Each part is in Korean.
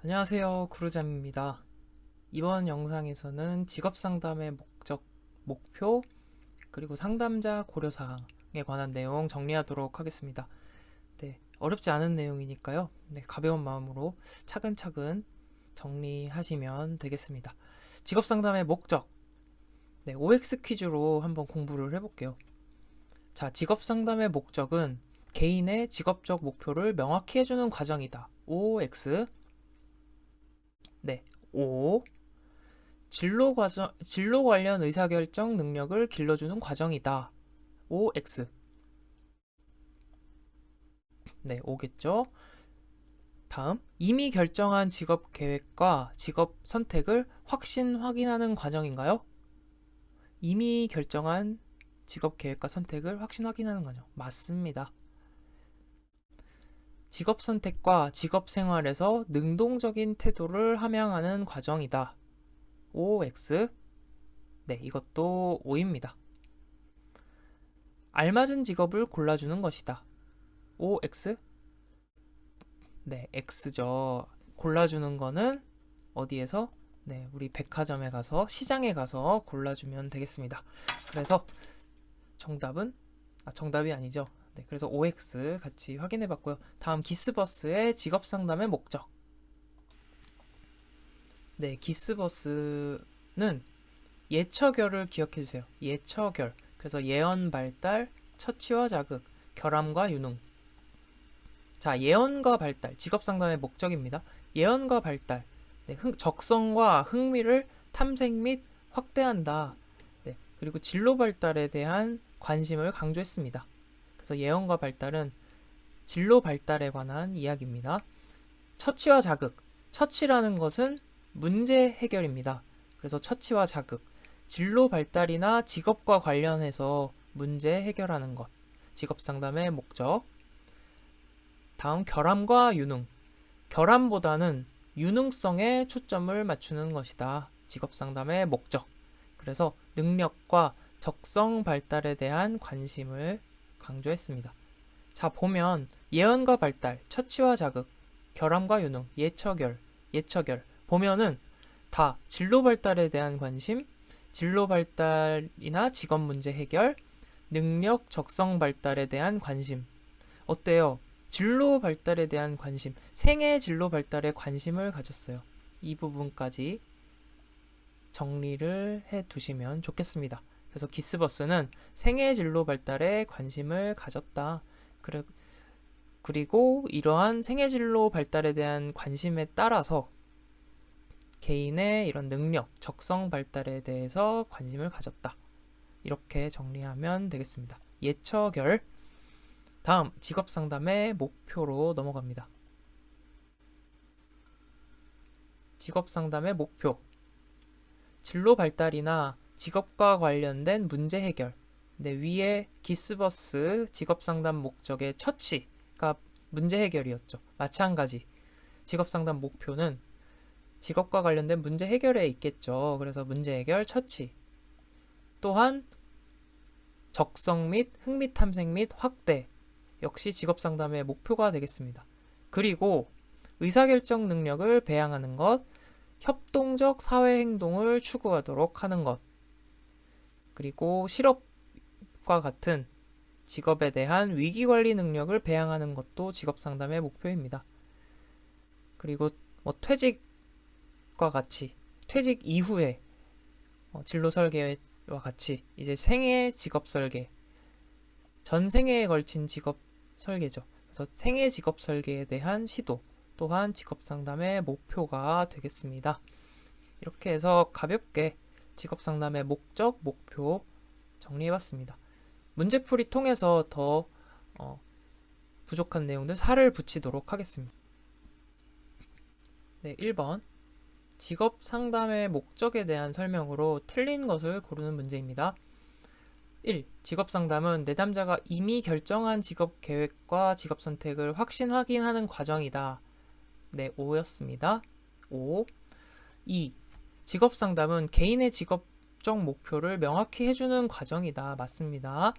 안녕하세요, 구루잠입니다. 이번 영상에서는 직업상담의 목적, 목표, 그리고 상담자 고려사항에 관한 내용 정리하도록 하겠습니다. 네, 어렵지 않은 내용이니까요. 네, 가벼운 마음으로 차근차근 정리하시면 되겠습니다. 직업상담의 목적, 네, OX 퀴즈로 한번 공부를 해볼게요. 자, 직업상담의 목적은 개인의 직업적 목표를 명확히 해주는 과정이다. OX. 네, O. 진로 관련 의사결정 능력을 길러주는 과정이다. OX. 네, O겠죠. 다음, 이미 결정한 직업 계획과 직업 선택을 확인하는 과정인가요? 이미 결정한 직업 계획과 선택을 확인하는 과정. 맞습니다. 직업 선택과 직업 생활에서 능동적인 태도를 함양하는 과정이다. OX. 네, 이것도 O입니다. 알맞은 직업을 골라주는 것이다. OX. 네, X죠. 골라주는 거는 어디에서? 네, 우리 백화점에 가서, 시장에 가서 골라주면 되겠습니다. 그래서 정답이 아니죠. 네, 그래서 OX 같이 확인해 봤고요. 다음 기스버스의 직업 상담의 목적. 네, 기스버스는 예처결을 기억해 주세요. 예처결. 그래서 예언 발달, 처치와 자극, 결함과 유능. 자, 예언과 발달, 직업 상담의 목적입니다. 예언과 발달, 네, 적성과 흥미를 탐색 및 확대한다. 네, 그리고 진로 발달에 대한 관심을 강조했습니다. 그래서 예언과 발달은 진로 발달에 관한 이야기입니다. 처치와 자극, 처치라는 것은 문제 해결입니다. 그래서 처치와 자극, 진로 발달이나 직업과 관련해서 문제 해결하는 것, 직업 상담의 목적. 다음 결함과 유능. 결함보다는 유능성에 초점을 맞추는 것이다. 직업 상담의 목적. 그래서 능력과 적성 발달에 대한 관심을 강조했습니다. 자, 보면 예언과 발달, 처치와 자극, 결함과 유능, 예처결 보면은 다 진로 발달에 대한 관심, 진로 발달이나 직업 문제 해결, 능력, 적성 발달에 대한 관심. 어때요? 진로 발달에 대한 관심, 생애 진로 발달에 관심을 가졌어요. 이 부분까지 정리를 해 두시면 좋겠습니다. 그래서 기스버스는 생애 진로 발달에 관심을 가졌다. 그리고 이러한 생애 진로 발달에 대한 관심에 따라서 개인의 이런 능력, 적성 발달에 대해서 관심을 가졌다. 이렇게 정리하면 되겠습니다. 예처결. 다음 직업 상담의 목표로 넘어갑니다. 직업 상담의 목표. 진로 발달이나 직업과 관련된 문제 해결. 네, 위에 기스버스 직업 상담 목적의 처치가 문제 해결이었죠. 마찬가지. 직업 상담 목표는 직업과 관련된 문제 해결에 있겠죠. 그래서 문제 해결, 처치. 또한 적성 및 흥미 탐색 및 확대. 역시 직업 상담의 목표가 되겠습니다. 그리고 의사결정 능력을 배양하는 것, 협동적 사회 행동을 추구하도록 하는 것, 그리고 실업과 같은 직업에 대한 위기관리 능력을 배양하는 것도 직업 상담의 목표입니다. 그리고 퇴직과 같이, 퇴직 이후에 진로 설계와 같이 이제 생애 직업 설계, 전 생애에 걸친 직업 설계죠. 그래서 생애 직업 설계에 대한 시도 또한 직업 상담의 목표가 되겠습니다. 이렇게 해서 가볍게 직업 상담의 목적, 목표 정리해봤습니다. 문제풀이 통해서 더 부족한 내용들 살을 붙이도록 하겠습니다. 네, 1번. 직업 상담의 목적에 대한 설명으로 틀린 것을 고르는 문제입니다. 1. 직업 상담은 내담자가 이미 결정한 직업 계획과 직업 선택을 확인하는 과정이다. 네, O였습니다. O. 2. 직업 상담은 개인의 직업적 목표를 명확히 해주는 과정이다. 맞습니다.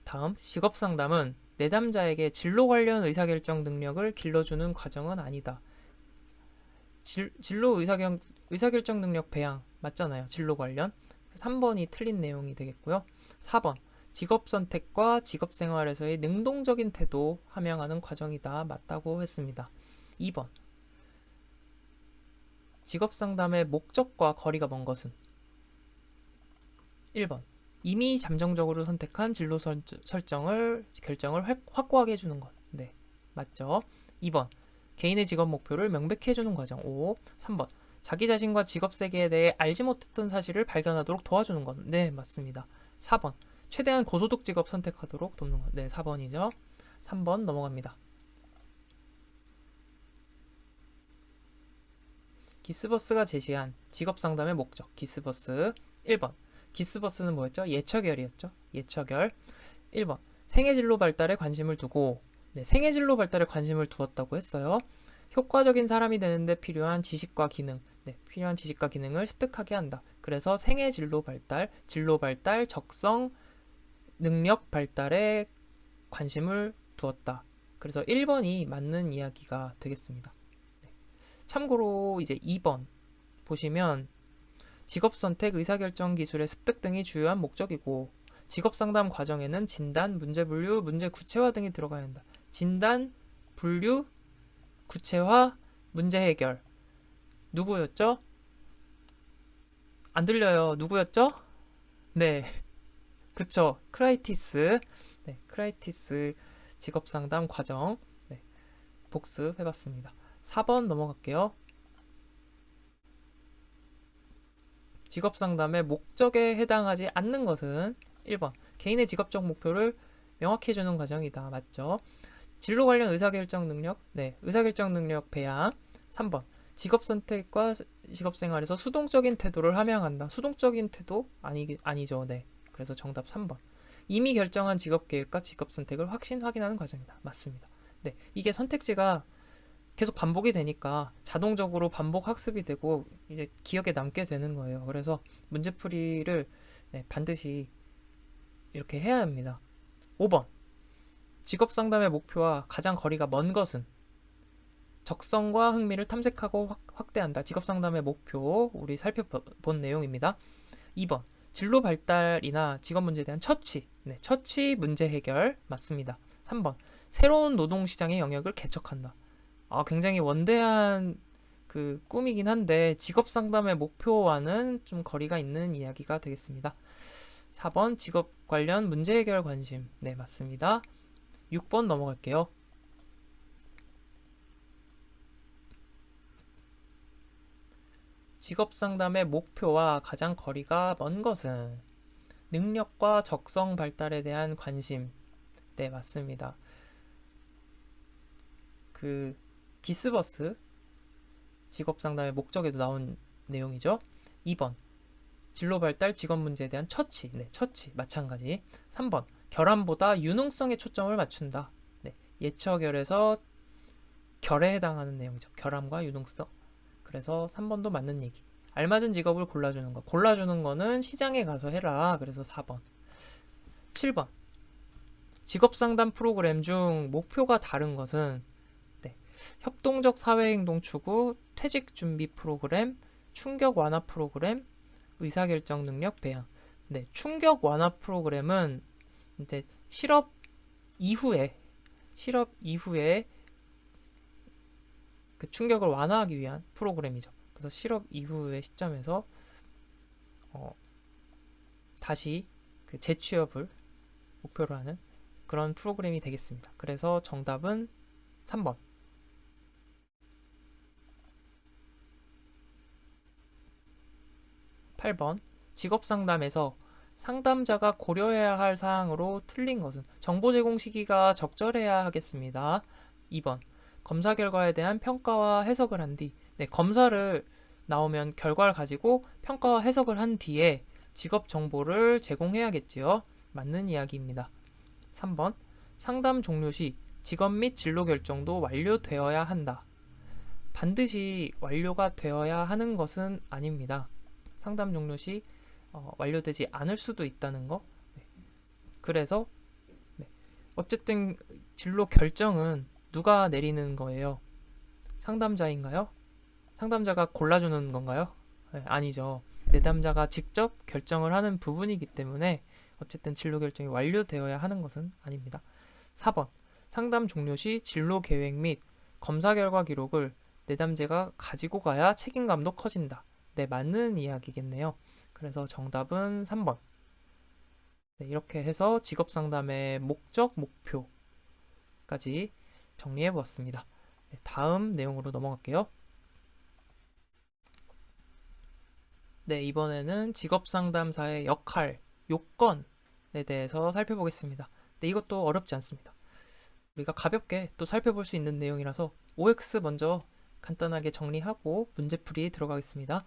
다음, 직업 상담은 내담자에게 진로 관련 의사결정 능력을 길러주는 과정은 아니다. 진로 의사결정 능력 배양 맞잖아요. 진로 관련. 3번이 틀린 내용이 되겠고요. 4번 직업 선택과 직업 생활에서의 능동적인 태도 함양하는 과정이다. 맞다고 했습니다. 2번 직업 상담의 목적과 거리가 먼 것은 1번 이미 잠정적으로 선택한 진로 결정을 확고하게 해주는 것. 네, 맞죠? 2번 개인의 직업 목표를 명백히 해주는 과정. 3번 자기 자신과 직업 세계에 대해 알지 못했던 사실을 발견하도록 도와주는 것. 네, 맞습니다. 4번 최대한 고소득 직업 선택하도록 돕는 것. 네, 4번이죠. 3번 넘어갑니다. 기스버스가 제시한 직업 상담의 목적. 기스버스 1번 기스버스는 뭐였죠? 예처결이었죠. 예처결. 1번 생애진로 발달에 관심을 두고, 네, 생애진로 발달에 관심을 두었다고 했어요. 효과적인 사람이 되는데 필요한 지식과 기능, 필요한 지식과 기능을 습득하게 한다. 그래서 생애진로 발달, 진로 발달, 적성, 능력 발달에 관심을 두었다. 그래서 1번이 맞는 이야기가 되겠습니다. 참고로 이제 2번 보시면 직업선택, 의사결정 기술의 습득 등이 주요한 목적이고, 직업상담 과정에는 진단, 문제분류, 문제 구체화 등이 들어가야 한다. 진단, 분류, 구체화, 문제 해결. 누구였죠? 안 들려요. 누구였죠? 네, 그쵸. 크라이티스. 네, 크라이티스 직업상담 과정. 네, 복습해봤습니다. 4번 넘어갈게요. 직업상담의 목적에 해당하지 않는 것은 1번 개인의 직업적 목표를 명확히 해주는 과정이다. 맞죠? 진로 관련 의사결정 능력, 네, 의사결정 능력 배양. 3번 직업 선택과 직업 생활에서 수동적인 태도를 함양한다. 수동적인 태도? 아니죠. 네, 그래서 정답 3번 이미 결정한 직업 계획과 직업 선택을 확인하는 과정이다. 맞습니다. 네, 이게 선택지가 계속 반복이 되니까 자동적으로 반복 학습이 되고 이제 기억에 남게 되는 거예요. 그래서 문제풀이를, 네, 반드시 이렇게 해야 합니다. 5번 직업 상담의 목표와 가장 거리가 먼 것은 적성과 흥미를 탐색하고 확대한다. 직업 상담의 목표 우리 살펴본 내용입니다. 2번 진로 발달이나 직업 문제에 대한 처치, 네, 처치 문제 해결 맞습니다. 3번 새로운 노동시장의 영역을 개척한다. 굉장히 원대한 그 꿈이긴 한데 직업 상담의 목표와는 좀 거리가 있는 이야기가 되겠습니다. 4번 직업 관련 문제 해결 관심. 네, 맞습니다. 6번 넘어갈게요. 직업 상담의 목표와 가장 거리가 먼 것은 능력과 적성 발달에 대한 관심. 네, 맞습니다. 그 기스버스 직업 상담의 목적에도 나온 내용이죠. 2번 진로 발달 직업 문제에 대한 처치. 네, 처치 마찬가지. 3번 결함보다 유능성에 초점을 맞춘다. 네, 예처결에서 결에 해당하는 내용이죠. 결함과 유능성. 그래서 3번도 맞는 얘기. 알맞은 직업을 골라주는 거. 골라주는 거는 시장에 가서 해라. 그래서 4번. 7번 직업 상담 프로그램 중 목표가 다른 것은, 네, 협동적 사회행동 추구, 퇴직 준비 프로그램, 충격 완화 프로그램, 의사결정 능력 배양. 네, 충격 완화 프로그램은 이제 실업 이후에 그 충격을 완화하기 위한 프로그램이죠. 그래서 실업 이후의 시점에서 다시 그 재취업을 목표로 하는 그런 프로그램이 되겠습니다. 그래서 정답은 3번. 8번 직업 상담에서 상담자가 고려해야 할 사항으로 틀린 것은 정보 제공 시기가 적절해야 하겠습니다. 2번 검사 결과에 대한 평가와 해석을 한 뒤, 네, 검사를 나오면 결과를 가지고 평가와 해석을 한 뒤에 직업 정보를 제공해야겠지요. 맞는 이야기입니다. 3번 상담 종료 시 직업 및 진로 결정도 완료되어야 한다. 반드시 완료가 되어야 하는 것은 아닙니다. 상담 종료 시 완료되지 않을 수도 있다는 거. 네. 그래서, 네, 어쨌든 진로 결정은 누가 내리는 거예요? 상담자인가요? 상담자가 골라주는 건가요? 네, 아니죠. 내담자가 직접 결정을 하는 부분이기 때문에 어쨌든 진로 결정이 완료되어야 하는 것은 아닙니다. 4번. 상담 종료 시 진로 계획 및 검사 결과 기록을 내담자가 가지고 가야 책임감도 커진다. 네, 맞는 이야기겠네요. 그래서 정답은 3번. 네, 이렇게 해서 직업 상담의 목적, 목표까지 정리해 보았습니다. 네, 다음 내용으로 넘어갈게요. 네, 이번에는 직업 상담사의 역할, 요건에 대해서 살펴보겠습니다. 네, 이것도 어렵지 않습니다. 우리가 가볍게 또 살펴볼 수 있는 내용이라서 OX 먼저 간단하게 정리하고 문제풀이 들어가겠습니다.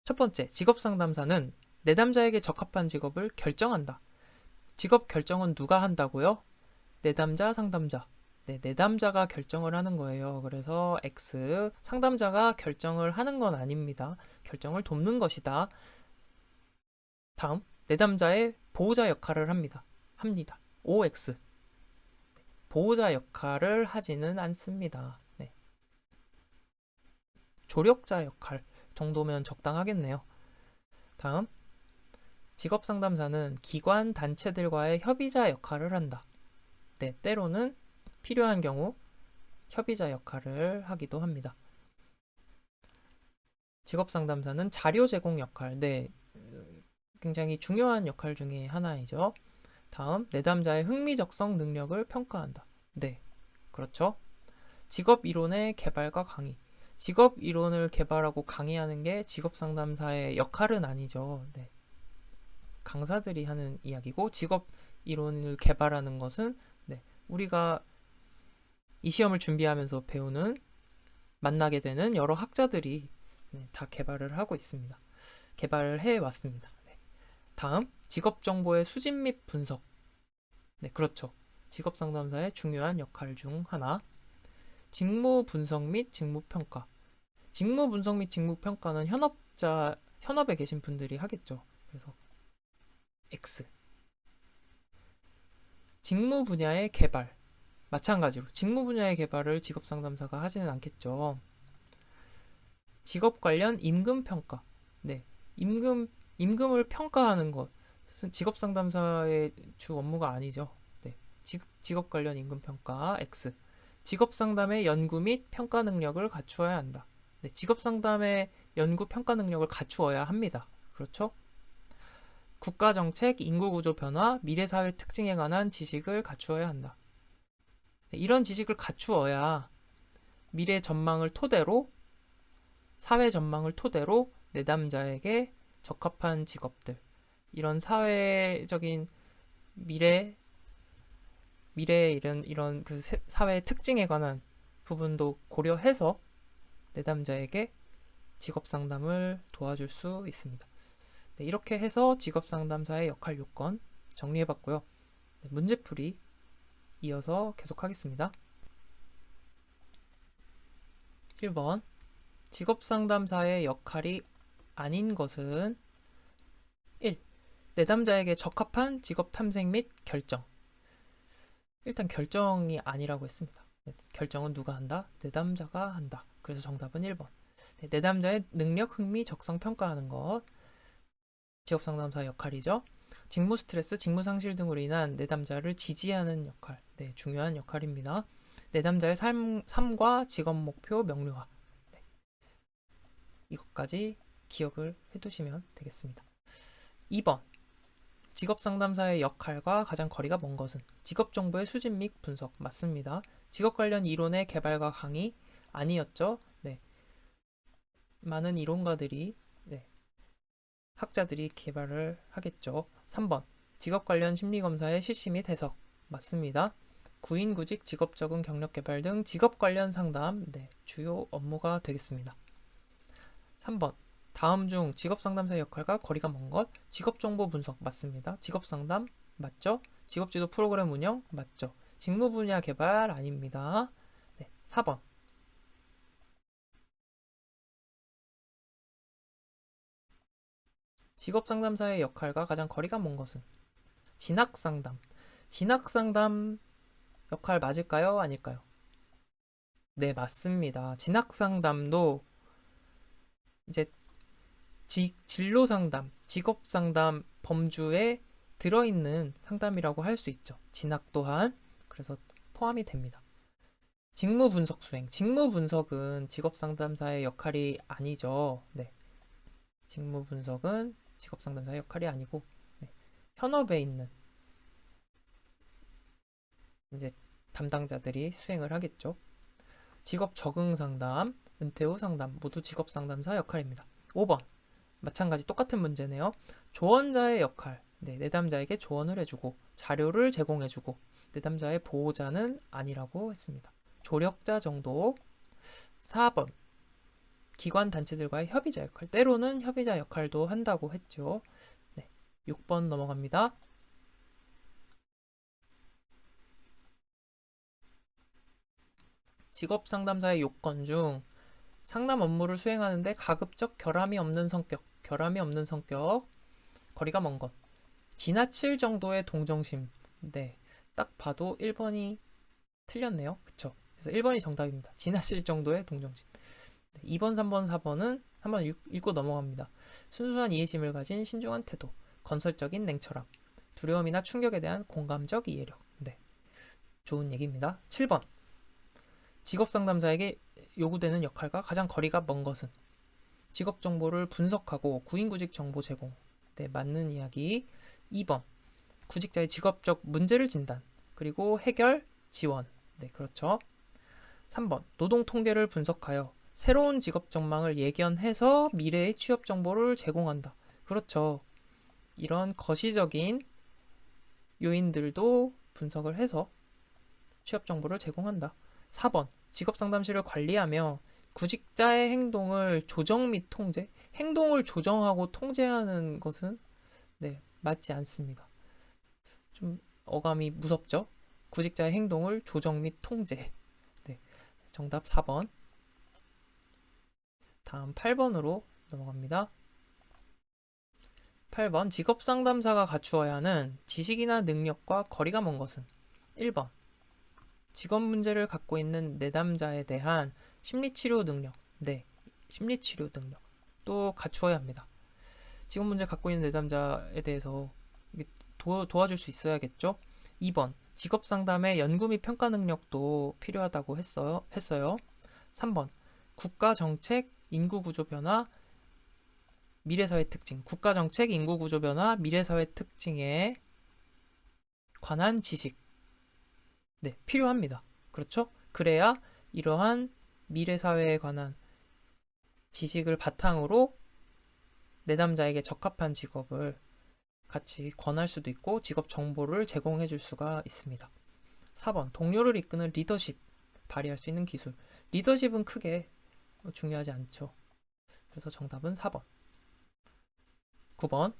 첫 번째, 직업 상담사는 내담자에게 적합한 직업을 결정한다. 직업 결정은 누가 한다고요? 내담자, 상담자. 네, 내담자가 결정을 하는 거예요. 그래서 X, 상담자가 결정을 하는 건 아닙니다. 결정을 돕는 것이다. 다음, 내담자의 보호자 역할을 합니다. OX. 보호자 역할을 하지는 않습니다. 네. 조력자 역할 정도면 적당하겠네요. 다음, 직업 상담사는 기관, 단체들과의 협의자 역할을 한다. 네, 때로는 필요한 경우 협의자 역할을 하기도 합니다. 직업 상담사는 자료 제공 역할, 네, 굉장히 중요한 역할 중에 하나이죠. 다음, 내담자의 흥미적성 능력을 평가한다. 네, 그렇죠. 직업 이론의 개발과 강의. 직업 이론을 개발하고 강의하는 게 직업 상담사의 역할은 아니죠. 네. 강사들이 하는 이야기고 직업 이론을 개발하는 것은 네, 우리가 이 시험을 준비하면서 배우는 만나게 되는 여러 학자들이 네, 다 개발을 하고 있습니다. 개발을 해 왔습니다. 네. 다음, 직업 정보의 수집 및 분석. 네, 그렇죠. 직업 상담사의 중요한 역할 중 하나. 직무 분석 및 직무 평가. 직무 분석 및 직무 평가는 현업에 계신 분들이 하겠죠. 그래서 X. 직무 분야의 개발. 마찬가지로 직무 분야의 개발을 직업 상담사가 하지는 않겠죠. 직업 관련 임금 평가. 네. 임금을 평가하는 것은 직업 상담사의 주 업무가 아니죠. 네. 직업 관련 임금 평가 X. 직업 상담의 연구 및 평가 능력을 갖추어야 한다. 네, 직업 상담의 연구 평가 능력을 갖추어야 합니다. 그렇죠? 국가 정책, 인구 구조 변화, 미래 사회 특징에 관한 지식을 갖추어야 한다. 네, 이런 지식을 갖추어야 미래 전망을 토대로 사회 전망을 토대로 내담자에게 적합한 직업들, 이런 사회적인 미래 이런 그 사회의 특징에 관한 부분도 고려해서 내담자에게 직업 상담을 도와줄 수 있습니다. 네, 이렇게 해서 직업 상담사의 역할 요건 정리해봤고요. 네, 문제풀이 이어서 계속하겠습니다. 1번, 직업 상담사의 역할이 아닌 것은 1. 내담자에게 적합한 직업 탐색 및 결정. 일단 결정이 아니라고 했습니다. 네, 결정은 누가 한다? 내담자가 한다. 그래서 정답은 1번. 네, 내담자의 능력, 흥미, 적성 평가하는 것. 직업 상담사의 역할이죠. 직무 스트레스, 직무 상실 등으로 인한 내담자를 지지하는 역할. 네, 중요한 역할입니다. 내담자의 삶과 직업 목표 명료화. 네, 이것까지 기억을 해두시면 되겠습니다. 2번. 직업 상담사의 역할과 가장 거리가 먼 것은 직업 정보의 수집 및 분석. 맞습니다. 직업 관련 이론의 개발과 강의 아니었죠. 네. 많은 이론가들이 학자들이 개발을 하겠죠. 3번. 직업 관련 심리 검사의 실시 및 해석. 맞습니다. 구인 구직 직업 적응 경력 개발 등 직업 관련 상담 주요 업무가 되겠습니다. 3번. 다음 중 직업 상담사의 역할과 거리가 먼 것. 직업 정보 분석. 맞습니다. 직업 상담 맞죠? 직업 지도 프로그램 운영 맞죠? 직무 분야 개발 아닙니다. 4번. 직업 상담사의 역할과 가장 거리가 먼 것은 진학 상담. 진학 상담 역할 맞을까요? 아닐까요? 네, 맞습니다. 진학 상담도 이제 진로 상담, 직업 상담 범주에 들어있는 상담이라고 할 수 있죠. 진학 또한 그래서 포함이 됩니다. 직무 분석 수행. 직무 분석은 직업 상담사의 역할이 아니죠. 네. 직무 분석은 직업 상담사의 역할이 아니고 네. 현업에 있는 이제 담당자들이 수행을 하겠죠. 직업 적응 상담, 은퇴 후 상담 모두 직업 상담사 역할입니다. 5번. 마찬가지 똑같은 문제네요. 조언자의 역할. 네, 내담자에게 조언을 해주고 자료를 제공해주고 내담자의 보호자는 아니라고 했습니다. 조력자 정도. 4번. 기관 단체들과의 협의자 역할. 때로는 협의자 역할도 한다고 했죠. 네, 6번 넘어갑니다. 직업 상담사의 요건 중 상담 업무를 수행하는데 가급적 결함이 없는 성격, 거리가 먼 것, 지나칠 정도의 동정심. 네, 딱 봐도 1번이 틀렸네요. 그쵸? 그래서 1번이 정답입니다. 지나칠 정도의 동정심. 네, 2번, 3번, 4번은 한번 읽고 넘어갑니다. 순수한 이해심을 가진 신중한 태도, 건설적인 냉철함, 두려움이나 충격에 대한 공감적 이해력. 네, 좋은 얘기입니다. 7번. 직업 상담사에게 요구되는 역할과 가장 거리가 먼 것은 직업 정보를 분석하고 구인구직 정보 제공. 네, 맞는 이야기. 2번. 구직자의 직업적 문제를 진단, 그리고 해결, 지원. 네, 그렇죠. 3번. 노동 통계를 분석하여 새로운 직업 전망을 예견해서 미래의 취업 정보를 제공한다. 그렇죠. 이런 거시적인 요인들도 분석을 해서 취업 정보를 제공한다. 4번. 직업 상담실을 관리하며 구직자의 행동을 조정 및 통제. 행동을 조정하고 통제하는 것은 네, 맞지 않습니다. 좀 어감이 무섭죠? 구직자의 행동을 조정 및 통제. 네, 정답 4번. 다음 8번으로 넘어갑니다. 8번. 직업 상담사가 갖추어야 하는 지식이나 능력과 거리가 먼 것은 1번. 직업 문제를 갖고 있는 내담자에 대한 심리치료 능력. 네, 심리치료 능력. 또 갖추어야 합니다. 직업 문제 갖고 있는 내담자에 대해서 도와줄 수 있어야겠죠? 2번. 직업 상담의 연구 및 평가 능력도 필요하다고 했어요. 3번. 국가 정책, 인구 구조 변화, 미래사회 특징. 국가 정책, 인구 구조 변화, 미래사회 특징에 관한 지식. 네, 필요합니다. 그렇죠? 그래야 이러한 미래사회에 관한 지식을 바탕으로 내담자에게 적합한 직업을 같이 권할 수도 있고 직업 정보를 제공해 줄 수가 있습니다. 4번. 동료를 이끄는 리더십 발휘할 수 있는 기술. 리더십은 크게 중요하지 않죠. 그래서 정답은 4번. 9번.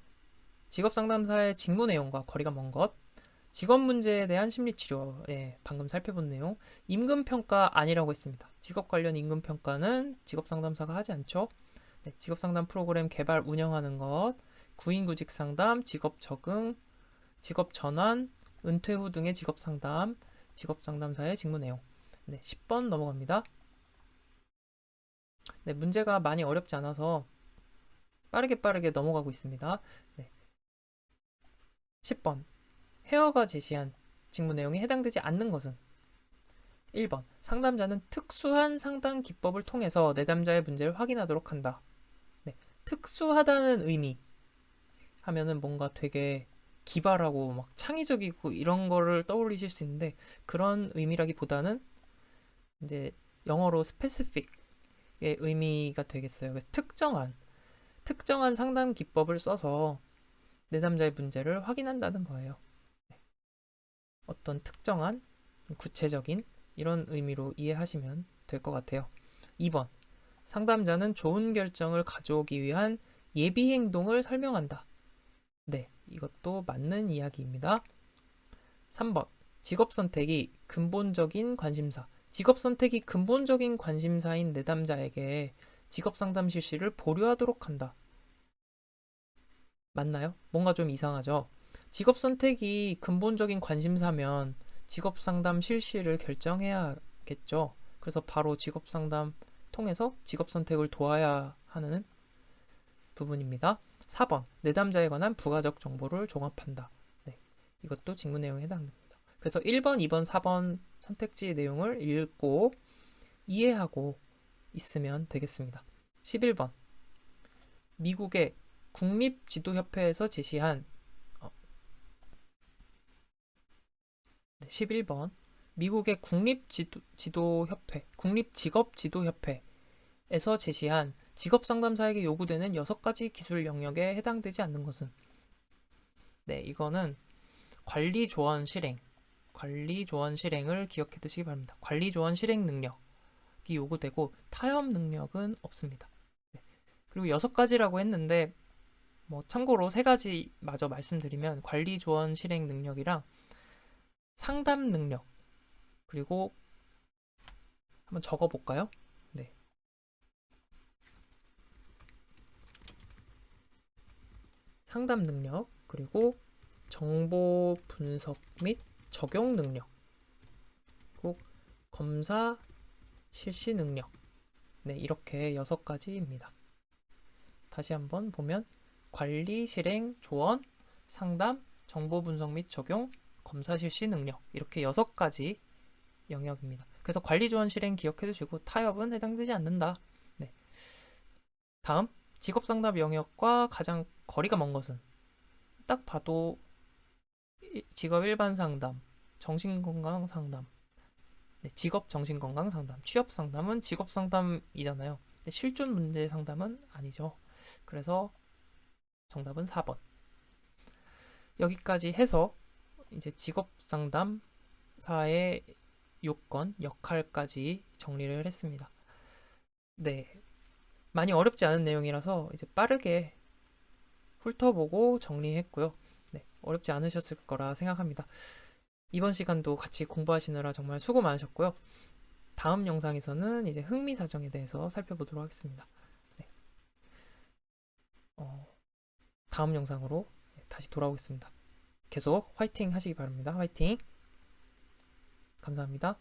직업 상담사의 직무 내용과 거리가 먼 것. 직업 문제에 대한 심리치료. 예, 방금 살펴본 내용. 임금평가 아니라고 했습니다. 직업 관련 임금평가는 직업 상담사가 하지 않죠. 네, 직업 상담 프로그램 개발 운영하는 것. 구인구직 상담, 직업 적응, 직업 전환, 은퇴 후 등의 직업 상담, 직업 상담사의 직무 내용. 네, 10번 넘어갑니다. 네, 문제가 많이 어렵지 않아서 빠르게 넘어가고 있습니다. 네. 10번. 헤어가 제시한 직무 내용에 해당되지 않는 것은 1번. 상담자는 특수한 상담 기법을 통해서 내담자의 문제를 확인하도록 한다. 네, 특수하다는 의미 하면은 뭔가 되게 기발하고 막 창의적이고 이런 거를 떠올리실 수 있는데 그런 의미라기보다는 이제 영어로 specific의 의미가 되겠어요. 그래서 특정한 상담 기법을 써서 내담자의 문제를 확인한다는 거예요. 어떤 특정한 구체적인 이런 의미로 이해하시면 될 것 같아요. 2번. 상담자는 좋은 결정을 가져오기 위한 예비 행동을 설명한다. 네, 이것도 맞는 이야기입니다. 3번. 직업 선택이 근본적인 관심사. 직업 선택이 근본적인 관심사인 내담자에게 직업 상담 실시를 보류하도록 한다. 맞나요? 뭔가 좀 이상하죠? 직업 선택이 근본적인 관심사면 직업 상담 실시를 결정해야겠죠? 그래서 바로 직업 상담 통해서 직업 선택을 도와야 하는 부분입니다. 4번, 내담자에 관한 부가적 정보를 종합한다. 네, 이것도 직무 내용에 해당됩니다. 그래서 1번, 2번, 4번 선택지 내용을 읽고 이해하고 있으면 되겠습니다. 11번, 미국의 국립지도협회에서 제시한 11번, 미국의 국립직업지도협회에서 제시한 직업 상담사에게 요구되는 6가지 기술 영역에 해당되지 않는 것은? 네, 이거는 관리 조언 실행을 기억해 두시기 바랍니다. 관리 조언 실행 능력이 요구되고 타협 능력은 없습니다. 네. 그리고 6가지라고 했는데 뭐 참고로 3가지 마저 말씀드리면 관리 조언 실행 능력이랑 상담 능력, 그리고 한번 적어볼까요? 네. 상담 능력, 그리고 정보 분석 및 적용 능력, 그리고 검사 실시 능력. 네, 이렇게 6가지입니다. 다시 한번 보면 관리, 실행, 조언, 상담, 정보 분석 및 적용, 검사 실시 능력, 이렇게 6가지 영역입니다. 그래서 관리 조언 실행 기억해 두시고 타협은 해당되지 않는다. 네. 다음, 직업 상담 영역과 가장 거리가 먼 것은? 딱 봐도 직업 일반 상담, 정신건강 상담, 네, 직업 정신건강 상담, 취업 상담은 직업 상담이잖아요. 근데 실존 문제 상담은 아니죠. 그래서 정답은 4번. 여기까지 해서 이제 직업 상담사의 요건, 역할까지 정리를 했습니다. 네. 많이 어렵지 않은 내용이라서 이제 빠르게 훑어보고 정리했고요. 네. 어렵지 않으셨을 거라 생각합니다. 이번 시간도 같이 공부하시느라 정말 수고 많으셨고요. 다음 영상에서는 이제 흥미사정에 대해서 살펴보도록 하겠습니다. 네. 다음 영상으로 다시 돌아오겠습니다. 계속 화이팅 하시기 바랍니다. 화이팅! 감사합니다.